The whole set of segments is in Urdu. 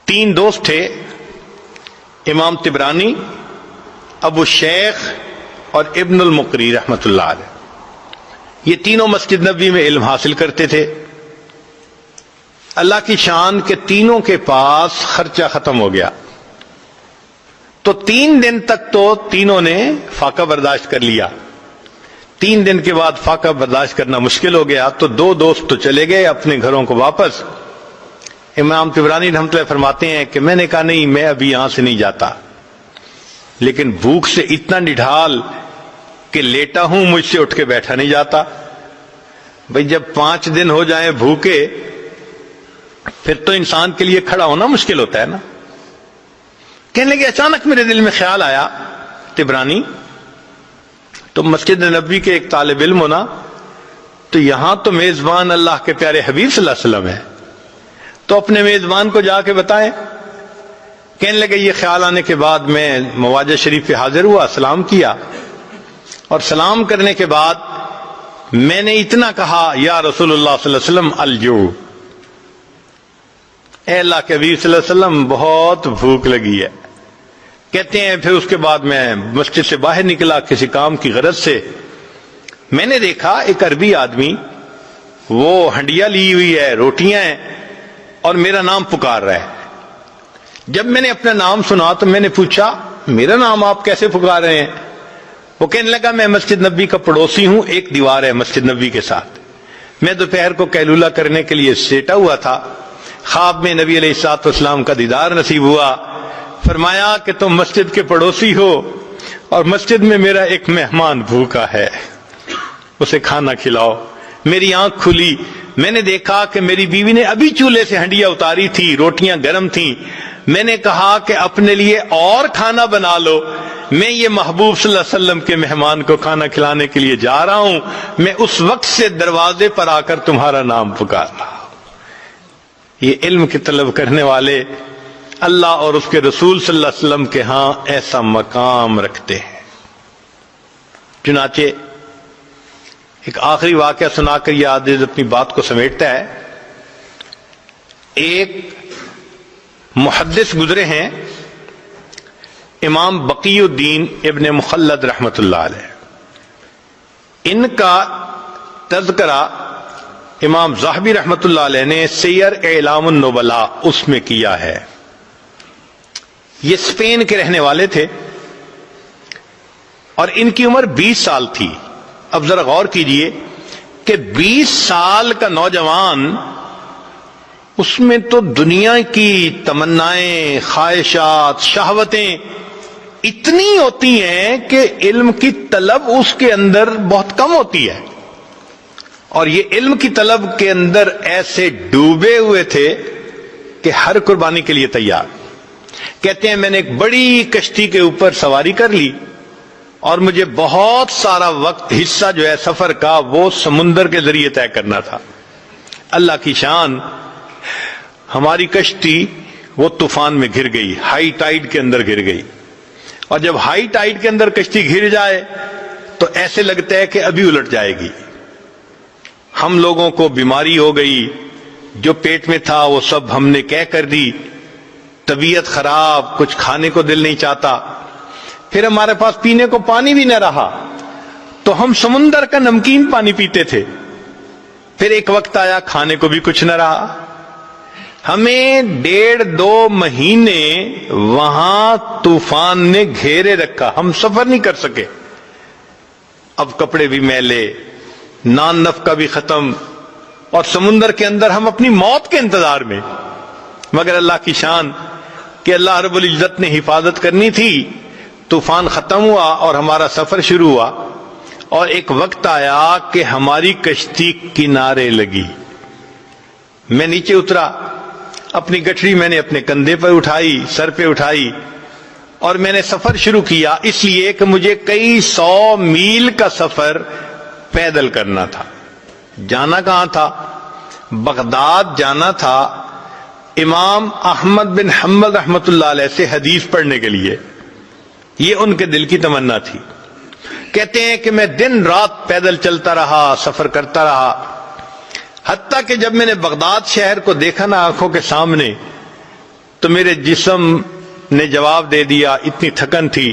تین دوست تھے، امام طبرانی، ابو شیخ اور ابن المقری رحمۃ اللہ علیہ۔ یہ تینوں مسجد نبوی میں علم حاصل کرتے تھے۔ اللہ کی شان کہ تینوں کے پاس خرچہ ختم ہو گیا، تو 3 دن تک تو تینوں نے فاقہ برداشت کر لیا۔ 3 دن کے بعد فاقہ برداشت کرنا مشکل ہو گیا، تو 2 دوست تو چلے گئے اپنے گھروں کو واپس۔ امام طبرانی رحمۃ اللہ فرماتے ہیں کہ میں نے کہا نہیں، میں ابھی یہاں سے نہیں جاتا، لیکن بھوک سے اتنا نڈھال کہ لیٹا ہوں، مجھ سے اٹھ کے بیٹھا نہیں جاتا۔ بھئی جب 5 دن ہو جائیں بھوکے، پھر تو انسان کے لیے کھڑا ہونا مشکل ہوتا ہے نا۔ کہنے لگے اچانک میرے دل میں خیال آیا، طبرانی تو مسجد نبوی کے ایک طالب علم ہونا، تو یہاں تو میزبان اللہ کے پیارے حبیب صلی اللہ علیہ وسلم ہے، تو اپنے میزبان کو جا کے بتائیں۔ کہنے لگے یہ خیال آنے کے بعد میں مواجہ شریف پہ حاضر ہوا، سلام کیا، اور سلام کرنے کے بعد میں نے اتنا کہا، یا رسول اللہ صلی اللہ علیہ وسلم الجوع، اے اللہ کے حبیب صلی اللہ علیہ وسلم بہت بھوک لگی ہے۔ کہتے ہیں پھر اس کے بعد میں مسجد سے باہر نکلا کسی کام کی غرض سے، میں نے دیکھا ایک عربی آدمی، وہ ہنڈیا لی ہوئی ہے، روٹیاں ہیں، اور میرا نام پکار رہا ہے۔ جب میں نے اپنا نام سنا تو میں نے پوچھا میرا نام آپ کیسے پکار رہے ہیں؟ وہ کہنے لگا میں مسجد نبوی کا پڑوسی ہوں، ایک دیوار ہے مسجد نبوی کے ساتھ، میں دوپہر کو قیلولہ کرنے کے لیے لیٹا ہوا تھا، خواب میں نبی علیہ الصلوۃ والسلام کا دیدار نصیب ہوا۔ فرمایا کہ تم مسجد کے پڑوسی ہو اور مسجد میں میرا ایک مہمان بھوکا ہے، اسے کھانا کھلاؤ۔ میری آنکھ کھلی، میں نے دیکھا کہ میری بیوی نے ابھی چولہے سے ہنڈیا اتاری تھی، روٹیاں گرم تھیں۔ میں نے کہا کہ اپنے لیے اور کھانا بنا لو، میں یہ محبوب صلی اللہ علیہ وسلم کے مہمان کو کھانا کھلانے کے لیے جا رہا ہوں، میں اس وقت سے دروازے پر آ کر تمہارا نام پکار رہا ہوں۔ یہ علم کی طلب کرنے والے اللہ اور اس کے رسول صلی اللہ علیہ وسلم کے ہاں ایسا مقام رکھتے ہیں۔ چنانچہ ایک آخری واقعہ سنا کر یہ عادت اپنی بات کو سمیٹتا ہے۔ ایک محدث گزرے ہیں، امام بقی الدین ابن مخلد رحمۃ اللہ علیہ، ان کا تذکرہ امام ذہبی رحمۃ اللہ علیہ نے سیر اعلام النبلاء اس میں کیا ہے۔ یہ اسپین کے رہنے والے تھے اور ان کی عمر 20 سال تھی۔ اب ذرا غور کیجئے کہ 20 سال کا نوجوان، اس میں تو دنیا کی تمنائیں، خواہشات، شہوتیں اتنی ہوتی ہیں کہ علم کی طلب اس کے اندر بہت کم ہوتی ہے، اور یہ علم کی طلب کے اندر ایسے ڈوبے ہوئے تھے کہ ہر قربانی کے لیے تیار۔ کہتے ہیں میں نے ایک بڑی کشتی کے اوپر سواری کر لی، اور مجھے بہت سارا وقت، حصہ جو ہے سفر کا، وہ سمندر کے ذریعے طے کرنا تھا۔ اللہ کی شان، ہماری کشتی وہ طوفان میں گر گئی، ہائی ٹائیڈ کے اندر گر گئی، اور جب ہائی ٹائیڈ کے اندر کشتی گر جائے تو ایسے لگتا ہے کہ ابھی الٹ جائے گی۔ ہم لوگوں کو بیماری ہو گئی، جو پیٹ میں تھا وہ سب ہم نے کہہ کر دی، طبیعت خراب، کچھ کھانے کو دل نہیں چاہتا، پھر ہمارے پاس پینے کو پانی بھی نہ رہا، تو ہم سمندر کا نمکین پانی پیتے تھے۔ پھر ایک وقت آیا کھانے کو بھی کچھ نہ رہا، ہمیں 1.5-2 مہینے وہاں طوفان نے گھیرے رکھا، ہم سفر نہیں کر سکے۔ اب کپڑے بھی میلے، نان نفقہ بھی ختم، اور سمندر کے اندر ہم اپنی موت کے انتظار میں۔ مگر اللہ کی شان کہ اللہ رب العزت نے حفاظت کرنی تھی، طوفان ختم ہوا اور ہمارا سفر شروع ہوا، اور ایک وقت آیا کہ ہماری کشتی کنارے لگی۔ میں نیچے اترا، اپنی گٹھڑی میں نے اپنے کندھے پر اٹھائی، سر پہ اٹھائی، اور میں نے سفر شروع کیا، اس لیے کہ مجھے کئی 100 میل کا سفر پیدل کرنا تھا۔ جانا کہاں تھا؟ بغداد جانا تھا، امام احمد بن حنبل رحمۃ اللہ علیہ سے حدیث پڑھنے کے لیے۔ یہ ان کے دل کی تمنا تھی۔ کہتے ہیں کہ میں دن رات پیدل چلتا رہا، سفر کرتا رہا، حتیٰ کہ جب میں نے بغداد شہر کو دیکھا نا آنکھوں کے سامنے، تو میرے جسم نے جواب دے دیا، اتنی تھکن تھی،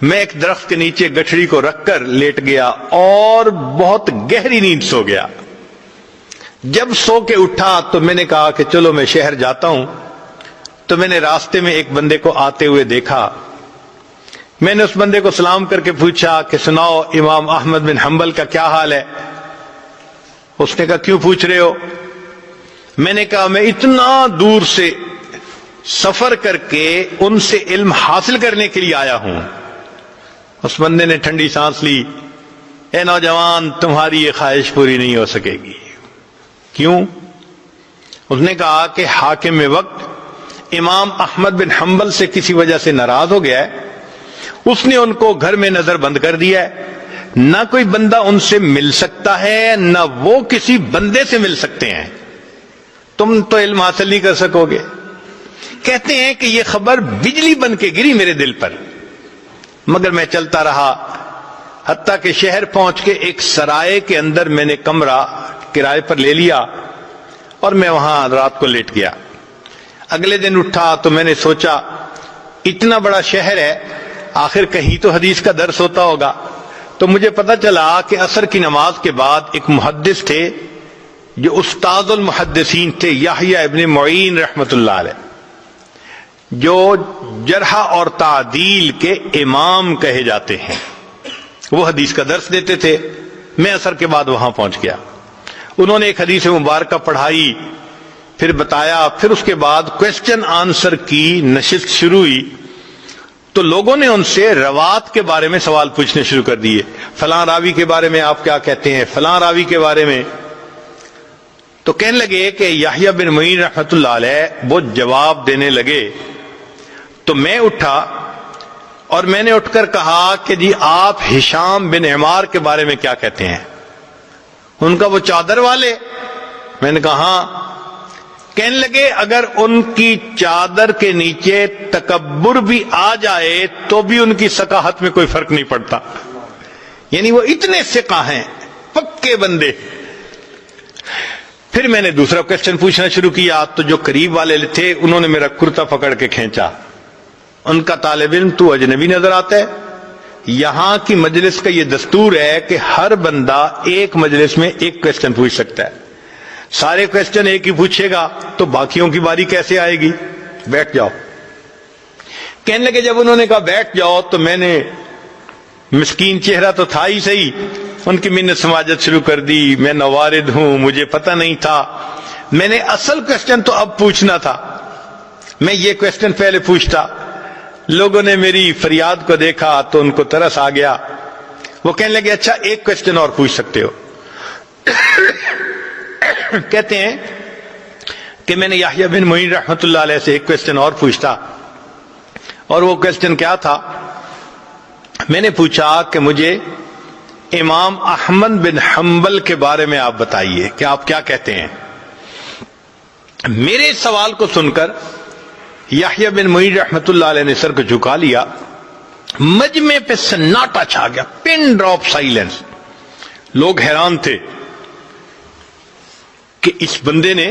میں ایک درخت کے نیچے گٹھڑی کو رکھ کر لیٹ گیا اور بہت گہری نیند سو گیا۔ جب سو کے اٹھا تو میں نے کہا کہ چلو میں شہر جاتا ہوں، تو میں نے راستے میں ایک بندے کو آتے ہوئے دیکھا۔ میں نے اس بندے کو سلام کر کے پوچھا کہ سناؤ امام احمد بن حنبل کا کیا حال ہے؟ اس نے کہا کیوں پوچھ رہے ہو؟ میں نے کہا میں اتنا دور سے سفر کر کے ان سے علم حاصل کرنے کے لیے آیا ہوں۔ اس بندے نے ٹھنڈی سانس لی، اے نوجوان تمہاری یہ خواہش پوری نہیں ہو سکے گی۔ کیوں؟ اس نے کہا کہ حاکم وقت امام احمد بن حنبل سے کسی وجہ سے ناراض ہو گیا ہے، اس نے ان کو گھر میں نظر بند کر دیا ہے، نہ کوئی بندہ ان سے مل سکتا ہے نہ وہ کسی بندے سے مل سکتے ہیں، تم تو علم حاصل نہیں کر سکو گے۔ کہتے ہیں کہ یہ خبر بجلی بن کے گری میرے دل پر، مگر میں چلتا رہا حتیٰ کہ شہر پہنچ کے ایک سرائے کے اندر میں نے کمرہ کرائے پر لے لیا اور میں وہاں رات کو لیٹ گیا۔ اگلے دن اٹھا تو میں نے سوچا اتنا بڑا شہر ہے، آخر کہیں تو حدیث کا درس ہوتا ہوگا۔ تو مجھے پتا چلا کہ عصر کی نماز کے بعد ایک محدث تھے جو استاد المحدثین تھے، یحییٰ ابن معین رحمت اللہ علیہ، جو جرح اور تعدیل کے امام کہے جاتے ہیں، وہ حدیث کا درس دیتے تھے۔ میں عصر کے بعد وہاں پہنچ گیا، انہوں نے ایک حدیث مبارکہ پڑھائی، پھر بتایا، پھر اس کے بعد کوسچن آنسر کی نشست شروع ہوئی۔ تو لوگوں نے ان سے روات کے بارے میں سوال پوچھنے شروع کر دیے، فلاں راوی کے بارے میں آپ کیا کہتے ہیں، فلاں راوی کے بارے میں۔ تو کہنے لگے کہ یحییٰ بن معین رحمت اللہ علیہ وہ جواب دینے لگے۔ تو میں اٹھا اور میں نے اٹھ کر کہا کہ جی آپ ہشام بن عمار کے بارے میں کیا کہتے ہیں؟ ان کا وہ چادر والے؟ میں نے کہا ہاں۔ کہنے لگے اگر ان کی چادر کے نیچے تکبر بھی آ جائے تو بھی ان کی ثقافت میں کوئی فرق نہیں پڑتا، یعنی وہ اتنے ثقہ ہیں، پکے بندے۔ پھر میں نے دوسرا کوسچن پوچھنا شروع کیا تو جو قریب والے تھے انہوں نے میرا کرتا پکڑ کے کھینچا۔ ان کا طالب علم تو اجنبی نظر آتا ہے، یہاں کی مجلس کا یہ دستور ہے کہ ہر بندہ ایک مجلس میں ایک کوسچن پوچھ سکتا ہے، سارے کوسچن ایک ہی پوچھے گا تو باقیوں کی باری کیسے آئے گی؟ بیٹھ جاؤ۔ کہنے لگے جب انہوں نے کہا بیٹھ جاؤ تو میں نے، مسکین چہرہ تو تھا ہی صحیح، ان کی منت سماجت شروع کر دی، میں نوارد ہوں، مجھے پتہ نہیں تھا، میں نے اصل کوسچن تو اب پوچھنا تھا، میں یہ کوسچن پہلے پوچھتا۔ لوگوں نے میری فریاد کو دیکھا تو ان کو ترس آ گیا، وہ کہنے لگے اچھا ایک کوسچن اور پوچھ سکتے ہو۔ کہتے ہیں کہ میں نے یحییٰ بن معین رحمت اللہ علیہ سے ایک کوسچن اور پوچھتا، اور وہ کوسچن کیا تھا؟ میں نے پوچھا کہ مجھے امام احمد بن حنبل کے بارے میں آپ بتائیے کہ آپ کیا کہتے ہیں۔ میرے سوال کو سن کر یحییٰ بن معین رحمت اللہ علیہ نے سر کو جھکا لیا، مجمع پہ سناٹا چھا گیا، پن ڈراپ سائلنس۔ لوگ حیران تھے کہ اس بندے نے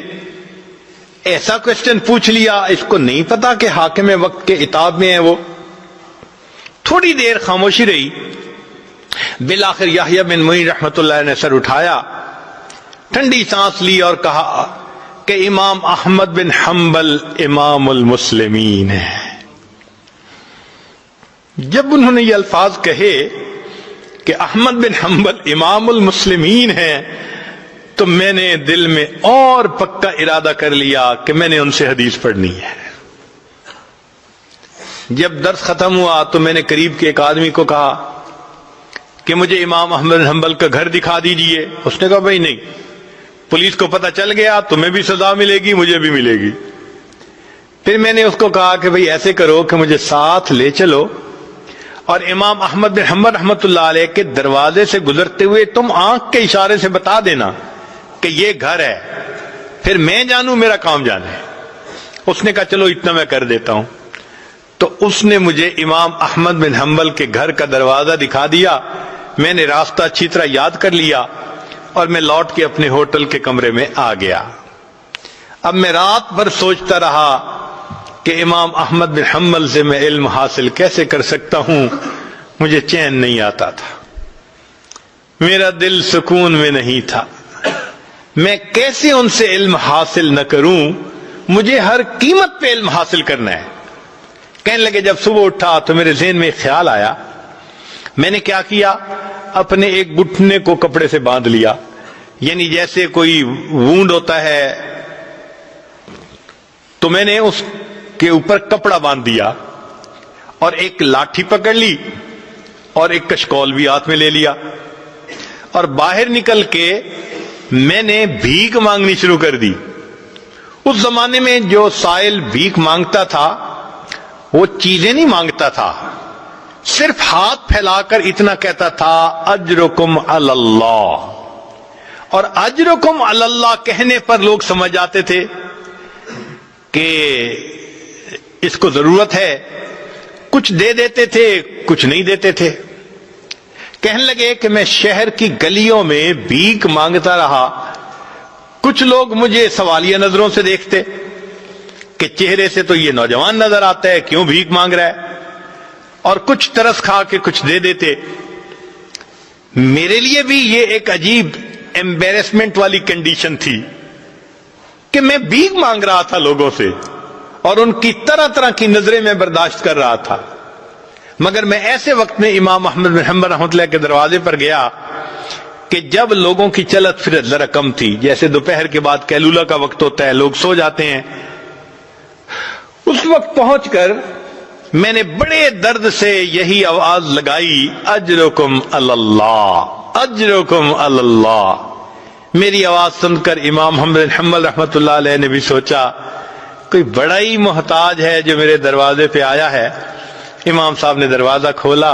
ایسا کوسچن پوچھ لیا، اس کو نہیں پتا کہ حاکم وقت کے عتاب میں ہے وہ۔ تھوڑی دیر خاموشی رہی، بالآخر یحییٰ بن معین رحمت اللہ نے سر اٹھایا، ٹھنڈی سانس لی اور کہا کہ امام احمد بن حنبل امام المسلمین ہے۔ جب انہوں نے یہ الفاظ کہے کہ احمد بن حنبل امام المسلمین ہیں تو میں نے دل میں اور پکا ارادہ کر لیا کہ میں نے ان سے حدیث پڑھنی ہے۔ جب درس ختم ہوا تو میں نے قریب کے ایک آدمی کو کہا کہ مجھے امام احمد بن حنبل کا گھر دکھا دیجئے۔ اس نے کہا بھائی نہیں، پولیس کو پتہ چل گیا تمہیں بھی سزا ملے گی، مجھے بھی ملے گی۔ پھر میں نے اس کو کہا کہ بھائی ایسے کرو کہ مجھے ساتھ لے چلو اور امام احمد بن حنبل رحمت اللہ علیہ کے دروازے سے گزرتے ہوئے تم آنکھ کے اشارے سے بتا دینا کہ یہ گھر ہے، پھر میں جانوں میرا کام جانے۔ اس نے کہا چلو اتنا میں کر دیتا ہوں۔ تو اس نے مجھے امام احمد بن حنبل کے گھر کا دروازہ دکھا دیا، میں نے راستہ اچھی طرح یاد کر لیا اور میں لوٹ کے اپنے ہوٹل کے کمرے میں آ گیا۔ اب میں رات بھر سوچتا رہا کہ امام احمد بن حنبل سے میں علم حاصل کیسے کر سکتا ہوں، مجھے چین نہیں آتا تھا، میرا دل سکون میں نہیں تھا، میں کیسے ان سے علم حاصل نہ کروں، مجھے ہر قیمت پہ علم حاصل کرنا ہے۔ کہنے لگے جب صبح اٹھا تو میرے ذہن میں خیال آیا، میں نے کیا کیا، اپنے ایک گھٹنے کو کپڑے سے باندھ لیا، یعنی جیسے کوئی وونڈ ہوتا ہے تو میں نے اس کے اوپر کپڑا باندھ دیا، اور ایک لاٹھی پکڑ لی اور ایک کشکول بھی ہاتھ میں لے لیا، اور باہر نکل کے میں نے بھیک مانگنی شروع کر دی۔ اس زمانے میں جو سائل بھیک مانگتا تھا وہ چیزیں نہیں مانگتا تھا، صرف ہاتھ پھیلا کر اتنا کہتا تھا اجرکم علی اللہ، اور اجرکم علی اللہ کہنے پر لوگ سمجھ جاتے تھے کہ اس کو ضرورت ہے، کچھ دے دیتے تھے کچھ نہیں دیتے تھے۔ کہنے لگے کہ میں شہر کی گلیوں میں بھیک مانگتا رہا، کچھ لوگ مجھے سوالیہ نظروں سے دیکھتے کہ چہرے سے تو یہ نوجوان نظر آتا ہے، کیوں بھیک مانگ رہا ہے، اور کچھ ترس کھا کے کچھ دے دیتے۔ میرے لیے بھی یہ ایک عجیب ایمبیرسمنٹ والی کنڈیشن تھی کہ میں بھیک مانگ رہا تھا لوگوں سے، اور ان کی طرح طرح کی نظریں میں برداشت کر رہا تھا۔ مگر میں ایسے وقت میں امام احمد بن حنبل رحمۃ اللہ کے دروازے پر گیا کہ جب لوگوں کی چلت پھرت ذرا کم تھی، جیسے دوپہر کے بعد قیلولہ کا وقت ہوتا ہے، لوگ سو جاتے ہیں۔ اس وقت پہنچ کر میں نے بڑے درد سے یہی آواز لگائی، اجرکم علی اللہ، اجرکم علی اللہ۔ میری آواز سن کر امام احمد بن حنبل رحمۃ اللہ علیہ نے بھی سوچا کوئی بڑا ہی محتاج ہے جو میرے دروازے پہ آیا ہے۔ امام صاحب نے دروازہ کھولا،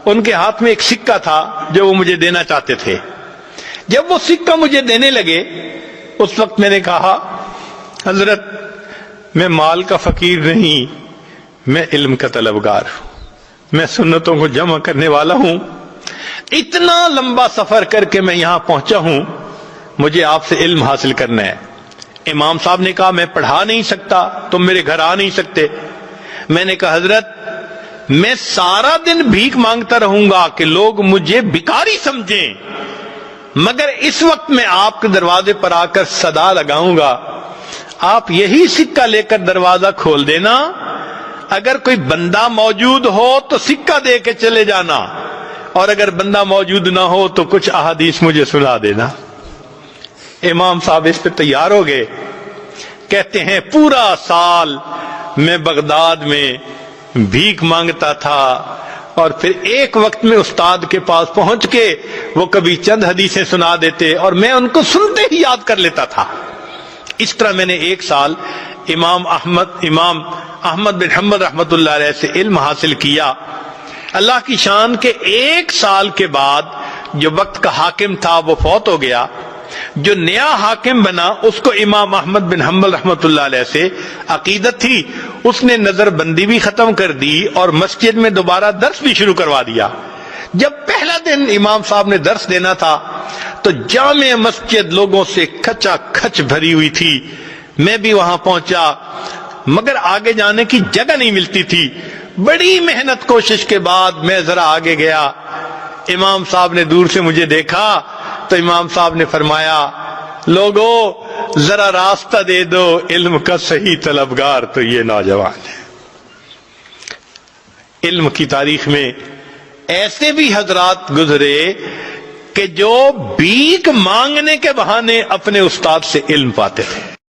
ان کے ہاتھ میں ایک سکہ تھا جو وہ مجھے دینا چاہتے تھے۔ جب وہ سکہ مجھے دینے لگے اس وقت میں نے کہا، حضرت میں مال کا فقیر نہیں، میں علم کا طلبگار ہوں، میں سنتوں کو جمع کرنے والا ہوں، اتنا لمبا سفر کر کے میں یہاں پہنچا ہوں، مجھے آپ سے علم حاصل کرنا ہے۔ امام صاحب نے کہا میں پڑھا نہیں سکتا، تم میرے گھر آ نہیں سکتے۔ میں نے کہا حضرت میں سارا دن بھیک مانگتا رہوں گا کہ لوگ مجھے بھکاری سمجھیں، مگر اس وقت میں آپ کے دروازے پر آ کر صدا لگاؤں گا، آپ یہی سکہ لے کر دروازہ کھول دینا، اگر کوئی بندہ موجود ہو تو سکہ دے کے چلے جانا، اور اگر بندہ موجود نہ ہو تو کچھ احادیث مجھے سنا دینا۔ امام صاحب اس پہ تیار ہو گئے، کہتے ہیں پورا سال میں بغداد میں بھیک مانگتا تھا، اور پھر ایک وقت میں استاد کے پاس پہنچ کے وہ کبھی چند حدیثیں سنا دیتے اور میں ان کو سنتے ہی یاد کر لیتا تھا۔ اس طرح میں نے ایک سال امام احمد بن حنبل رحمۃ اللہ علیہ سے علم حاصل کیا۔ اللہ کی شان کے ایک سال کے بعد جو وقت کا حاکم تھا وہ فوت ہو گیا، جو نیا حاکم بنا اس کو امام احمد بن حنبل رحمۃ اللہ علیہ سے عقیدت تھی، اس نے نظر بندی بھی ختم کر دی اور مسجد میں دوبارہ درس بھی شروع کروا دیا۔ جب پہلا دن امام صاحب نے درس دینا تھا تو جامع مسجد لوگوں سے کھچا کھچ بھری ہوئی تھی، میں بھی وہاں پہنچا مگر آگے جانے کی جگہ نہیں ملتی تھی۔ بڑی محنت کوشش کے بعد میں ذرا آگے گیا، امام صاحب نے دور سے مجھے دیکھا تو امام صاحب نے فرمایا لوگو ذرا راستہ دے دو، علم کا صحیح طلبگار تو یہ نوجوان ہے۔ علم کی تاریخ میں ایسے بھی حضرات گزرے کہ جو بھیک مانگنے کے بہانے اپنے استاد سے علم پاتے تھے۔